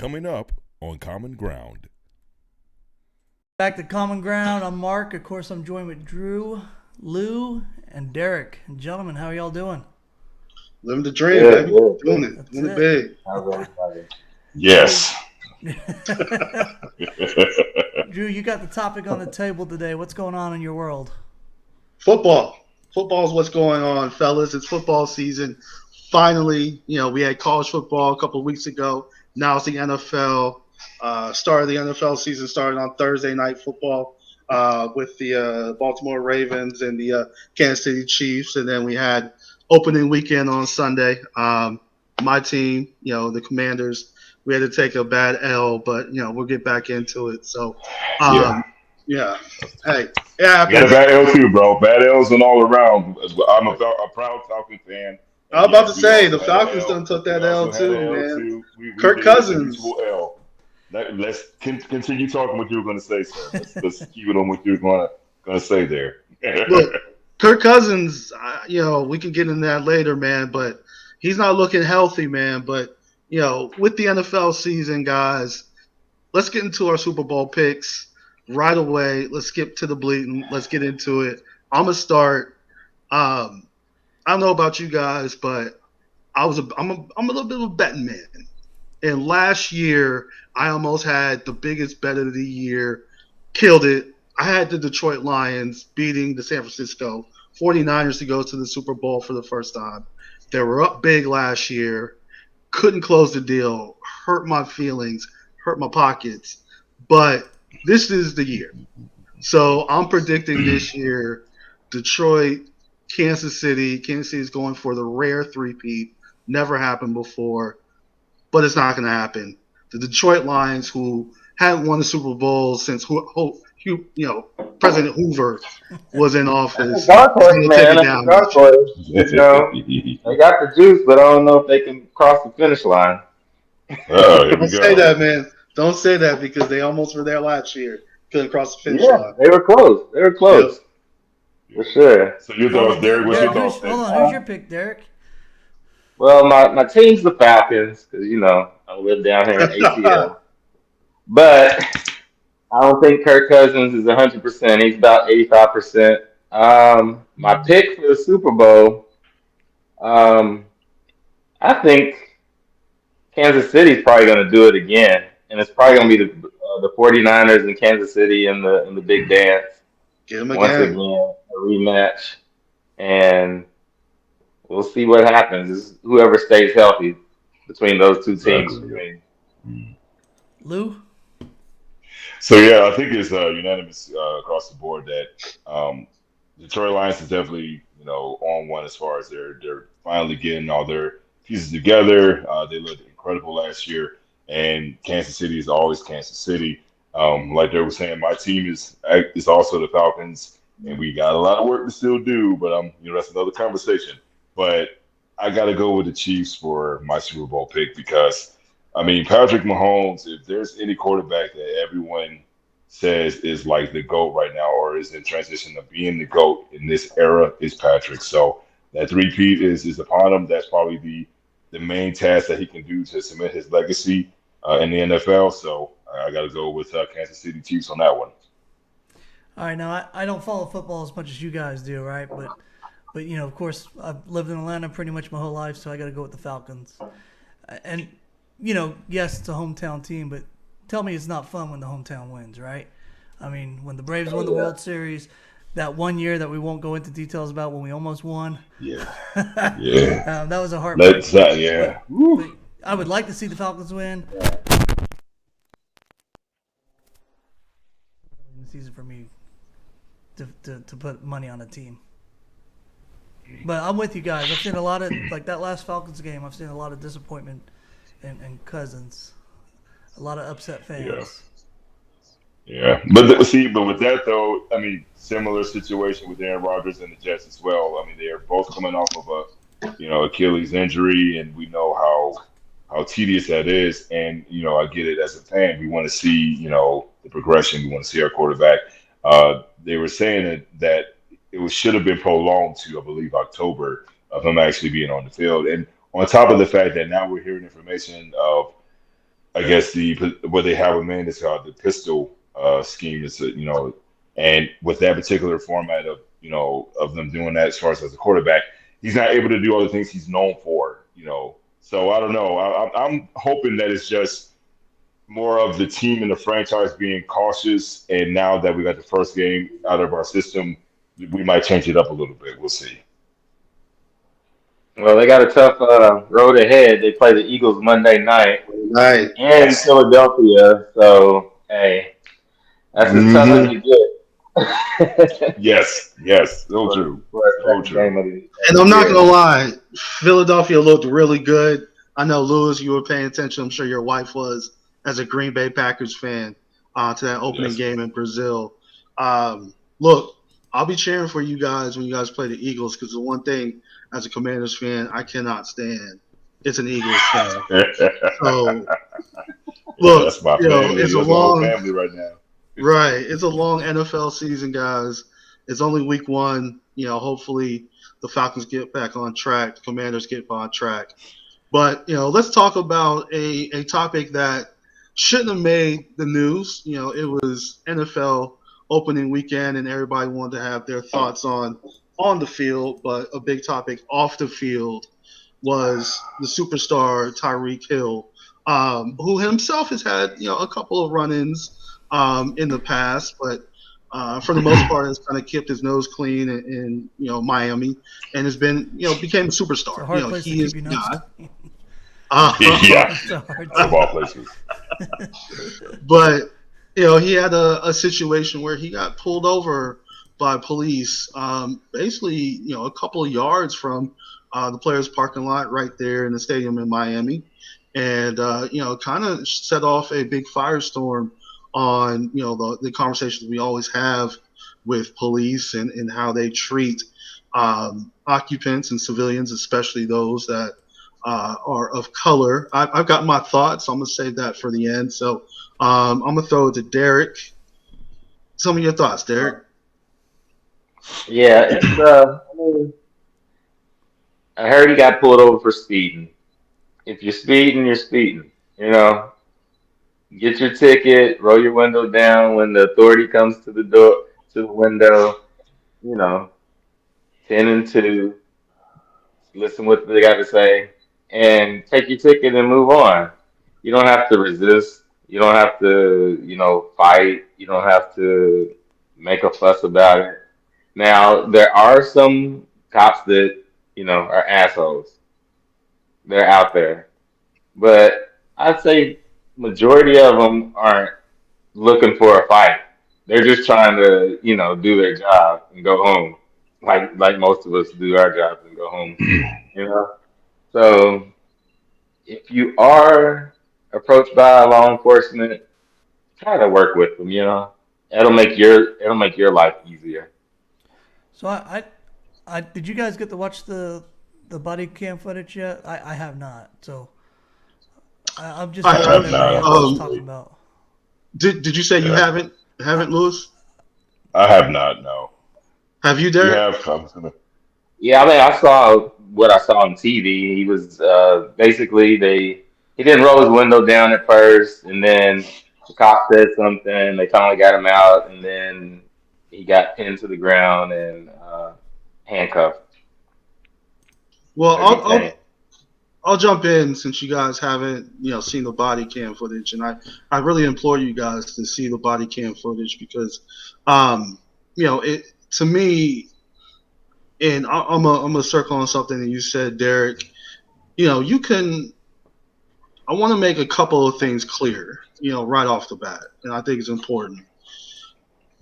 coming up on Common Ground. Back to Common Ground. I'm Mark. Of course, I'm joined with Drew, Lou, and Derek. And gentlemen, how are y'all doing? Living the dream, Good, baby. good, Doing good. it. That's Doing it it. big. How's everybody? Drew, Yes. Drew, you got the topic on the table today. What's going on in your world? Football. Football is what's going on, fellas. It's football season. Finally, we had college football a couple of weeks ago. Now it's the NFL. Start of the NFL season started on Thursday night football with the Baltimore Ravens and the Kansas City Chiefs. And then we had opening weekend on Sunday. My team, the Commanders, we had to take a bad L, but, we'll get back into it. So, Yeah. yeah. Hey, it You got a happens. bad L too, bro. Bad L's and all around. I'm a proud Falcon fan. I And was about to yes, we say the also had an Falcons done L. took We that L also had an too, L man. too. We Kirk did. It's a Cousins. mutual L. Let's continue talking what you were going to say, sir. Let's keep it on what you were going to say there. Look, Kirk Cousins. We can get into that later, man. But he's not looking healthy, man. But with the NFL season, guys, let's get into our Super Bowl picks right away. Let's skip to the bleeding. Let's get into it. I'm gonna start. Um, I don't know about you guys, but I'm a little bit of a betting man. And last year, I almost had the biggest bet of the year, killed it. I had the Detroit Lions beating the San Francisco 49ers to go to the Super Bowl for the first time. They were up big last year, couldn't close the deal, hurt my feelings, hurt my pockets. But this is the year. So I'm predicting this year Detroit, Kansas City. Kansas City is going for the rare three-peat. Never happened before, but it's not going to happen. The Detroit Lions, who hadn't won the Super Bowl since President Hoover was in That's a office, dark is horse, going to take man. it That's a down dark this year. horse. They got the juice, but I don't know if they can cross the finish line. Oh, here we Don't say go. that, man. Don't say that because they almost were there last year. Couldn't cross the finish Yeah, line. they were close. They were Yeah. close for sure. So your Hold thoughts, on, Derek? What's your Derek. thoughts Hold then? on. Who's your pick, Derek? Well, my team's the Falcons because I live down here in ATL, but I don't think Kirk Cousins is 100%. He's about 85%. My pick for the Super Bowl, um, I think Kansas City's probably going to do it again, and it's probably going to be the 49ers in Kansas City in the big dance Get him once again. again, a rematch, and we'll see what happens. It's whoever stays healthy between those two teams. Exactly. Lou? So yeah, I think it's unanimous across the board that Detroit Lions is definitely on one as far as they're finally getting all their pieces together. They looked incredible last year, and Kansas City is always Kansas City. Like they were saying, my team is also the Falcons, and we got a lot of work to still do. But that's another conversation. But I got to go with the Chiefs for my Super Bowl pick because I mean Patrick Mahomes. If there's any quarterback that everyone says is like the GOAT right now or is in transition of being the GOAT in this era is Patrick. So that three-peat is upon him. That's probably the main task that he can do to cement his legacy in the NFL. So I got to go with Kansas City Chiefs on that one. All right, now I don't follow football as much as you guys do, right? But of course, I've lived in Atlanta pretty much my whole life, so I got to go with the Falcons. And yes, it's a hometown team, but tell me it's not fun when the hometown wins, right? I mean, when the Braves won the Yeah. World Series, that one year that we won't go into details about when we almost won, Yeah, yeah. that was a Let's heartbreaker. yeah. But Woo. but I would like to see the Falcons win. It's easy for me to put money on a team. But I'm with you guys. I've seen a lot of like that last Falcons game. I've seen a lot of disappointment in Cousins, a lot of upset Yeah. fans. Yeah, but with that though, I mean, similar situation with Aaron Rodgers and the Jets as well. I mean, they are both coming off of a, Achilles injury, and we know how tedious that is. And I get it as a fan. We want to see, the progression. We want to see our quarterback. They were saying that should have been prolonged to, I believe, October of him actually being on the field. And on top of the fact that now we're hearing information of I guess what they have with man is called the pistol scheme is and with that particular format of of them doing that as far as a quarterback, he's not able to do all the things he's known for. So I don't know. I'm hoping that it's just more of the team and the franchise being cautious, and now that we got the first game out of our system, we might change it up a little bit. We'll see. Well, they got a tough road ahead. They play the Eagles Monday night Right. in Yes. Philadelphia. So, hey, that's as tough as Hmm. it gets. Yes. Yes. So for, true. for a So second game true. And of I'm the not year. gonna lie, Philadelphia looked really good. I know, Lewis, you were paying attention. I'm sure your wife was, as a Green Bay Packers fan, to that opening Yes. game in Brazil. Look, I'll be cheering for you guys when you guys play the Eagles, because the one thing as a Commanders fan I cannot stand is an Eagles fan. So look, That's my family. it's a That's my whole long family right now. right. It's a long NFL season, guys. It's only week one. Hopefully the Falcons get back on track, the Commanders get on track. But let's talk about a topic that shouldn't have made the news. It was NFL opening weekend, and everybody wanted to have their thoughts on the field. But a big topic off the field was the superstar Tyreek Hill, who himself has had a couple of run-ins in the past, but for the most part has kind of kept his nose clean in Miami, and has been became a It's a superstar. hard place to He is keep your the nose guy. clean. Yeah. It's a hard Of thing. all places. But he had a situation where he got pulled over by police, basically a couple of yards from the players' parking lot right there in the stadium in Miami, and kind of set off a big firestorm on the conversations we always have with police and how they treat occupants and civilians, especially those that are of color. I've got my thoughts. I'm gonna save that for the end. So I'm gonna throw it to Derek. Some of your thoughts, Derek. Yeah, it's I mean, I heard he got pulled over for speeding. If you're speeding, you're speeding. You know, get your ticket, roll your window down when the authority comes to the door to the window. You know, 10 and 2, listen what they got to say, and take your ticket and move on. You don't have to resist. You don't have to, fight. You don't have to make a fuss about it. Now, there are some cops that, are assholes. They're out there. But I'd say majority of them aren't looking for a fight. They're just trying to, do their job and go home. Like most of us do our jobs and go home, you know? So if you are approached by law enforcement, try to work with them, It'll make your life easier. So I did you guys get to watch the body cam footage yet? I have not. So I'm just I hearing I what have haven't. everybody not, else is Um, talking about. did you say you yeah, haven't, Lewis? I have not. No, Have you, you Derek? have. Yeah, I mean, I saw what I saw on TV. He was basically he didn't roll his window down at first, and then the cop said something. They finally got him out, and then he got pinned to the ground and handcuffed Well, or detained. I'll jump in since you guys haven't seen the body cam footage, and I really implore you guys to see the body cam footage because it to me, and I'm gonna circle on something that you said, Derek. You can. I want to make a couple of things clear, right off the bat, and I think it's important.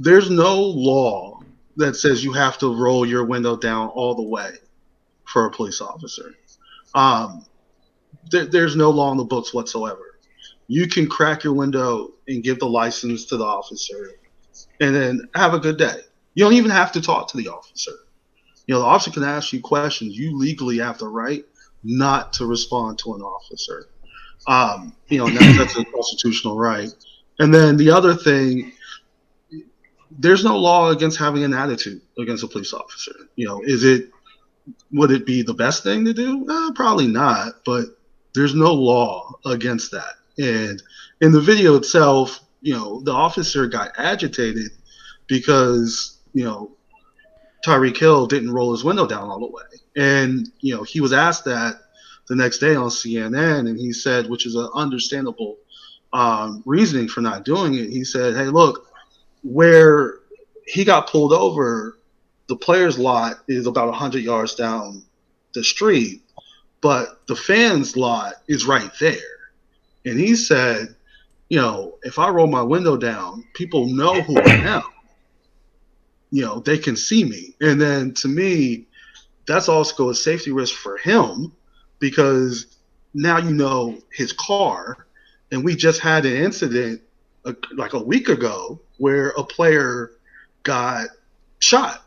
There's no law that says you have to roll your window down all the way for a police officer. Um, there's no law in the books whatsoever. You can crack your window and give the license to the officer, and then have a good day. You don't even have to talk to the officer. The officer can ask you questions. You legally have the right not to respond to an officer. And that's a constitutional right. And then the other thing, there's no law against having an attitude against a police officer. Would it be the best thing to do? Probably not, but there's no law against that. And in the video itself, the officer got agitated because, Tyreek Hill didn't roll his window down all the way. And, he was asked that the next day on CNN, and he said, which is an understandable reasoning for not doing it, he said, hey, look, where he got pulled over, the player's lot is about 100 yards down the street, but the fans' lot is right there. And he said, if I roll my window down, people know who I am. They can see me. And then to me, that's also a safety risk for him because now his car. And we just had an incident like a week ago where a player got shot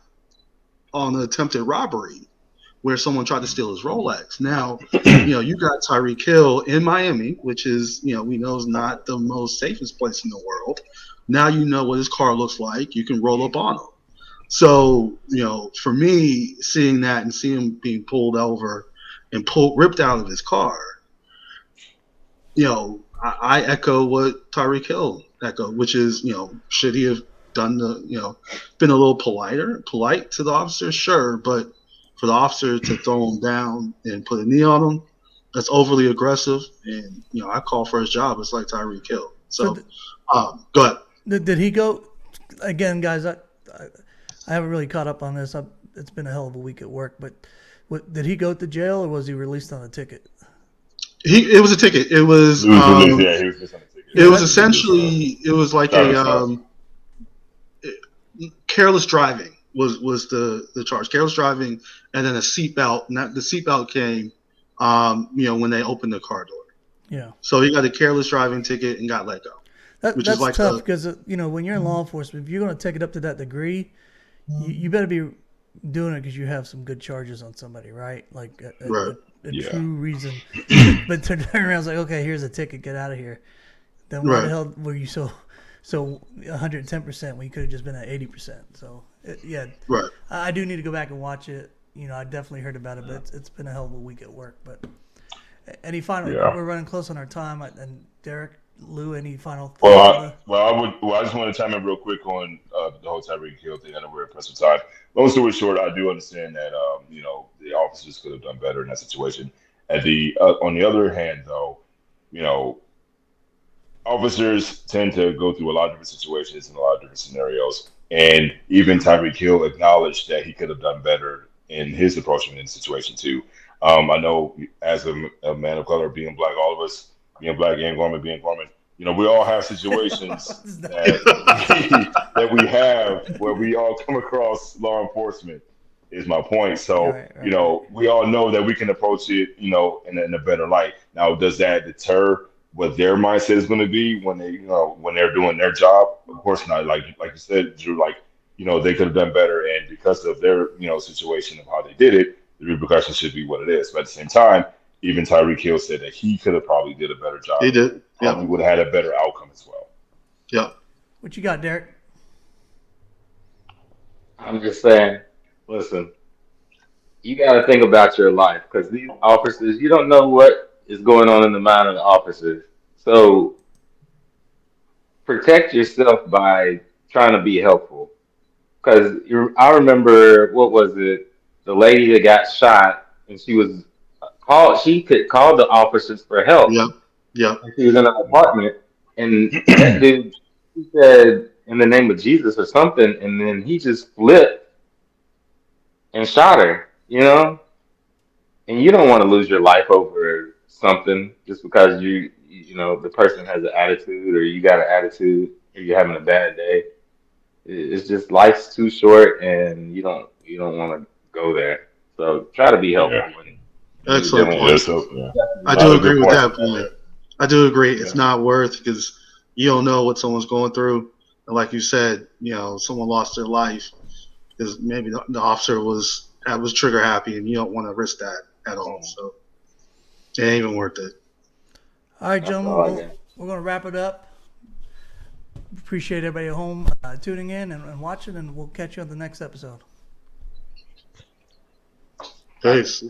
on an attempted robbery where someone tried to steal his Rolex. Now, you got Tyreek Hill in Miami, which is, we know is not the most safest place in the world. Now you know what his car looks like. You can roll up on him. So, for me, seeing that and seeing him being pulled over and ripped out of his car, I echo what Tyreek Hill echoed, which is, should he have done been a little polite to the officer? Sure, but for the officer to throw him down and put a knee on him, that's overly aggressive. And, I call for his job. It's like Tyreek Hill. So go ahead. Did he go again, guys? I haven't really caught up on this. It's been a hell of a week at work, but did he go to jail or was he released on a ticket? It was a ticket. It was. He was released. Yeah, he was just on a ticket. It was essentially. It was like careless driving was the charge. Careless driving, and then a seatbelt. The seatbelt came, when they opened the car door. Yeah. So he got a careless driving ticket and got let go. That's like tough because when you're in law enforcement, if you're going to take it up to that degree, you better be doing it because you have some good charges on somebody, right? Like a true reason. But turn around and say, okay, here's a ticket, get out of here. Then why the hell were you so 110% when you could have just been at 80%? So right. I do need to go back and watch it. I definitely heard about it, but it's been a hell of a week at work. But any final? Yeah. We're running close on our time, and Derek. Lou, any final thoughts? I just want to chime in real quick on the whole Tyreek Hill thing. I know we're at press for time. Long story short, I do understand that the officers could have done better in that situation. On the other hand, though, officers tend to go through a lot of different situations and a lot of different scenarios. And even Tyreek Hill acknowledged that he could have done better in his approachment in the situation too. I know as a man of color, being black, all of us being black and Gorman being Gorman, we all have situations that we have where we all come across law enforcement. Is my point. So right. We all know that we can approach it, in a better light. Now, does that deter what their mindset is going to be when they're doing their job? Of course not. Like you said, Drew, they could have done better, and because of their situation of how they did it, the repercussions should be what it is. But at the same time, even Tyreek Hill said that he could have probably did a better job. He did. Probably would have had a better outcome as well. Yeah. What you got, Derek? I'm just saying, listen, you got to think about your life because these officers, you don't know what is going on in the mind of the officers. So protect yourself by trying to be helpful. Because I remember, what was it? The lady that got shot, and she was called. She could call the officers for help. Yeah, yeah. And she was in an apartment, and that dude, he said, "In the name of Jesus" or something, and then he just flipped and shot her. And you don't want to lose your life over something just because the person has an attitude, or you got an attitude, or you're having a bad day. It's just life's too short, and you don't want to go there. So try to be helpful. Yeah. Excellent point. I do agree with that point. I do agree. It's not worth because you don't know what someone's going through, and like you said, someone lost their life because maybe the officer was trigger happy, and you don't want to risk that at all. So it ain't even worth it. All right, gentlemen, we're going to wrap it up. Appreciate everybody at home tuning in and watching, and we'll catch you on the next episode. Peace.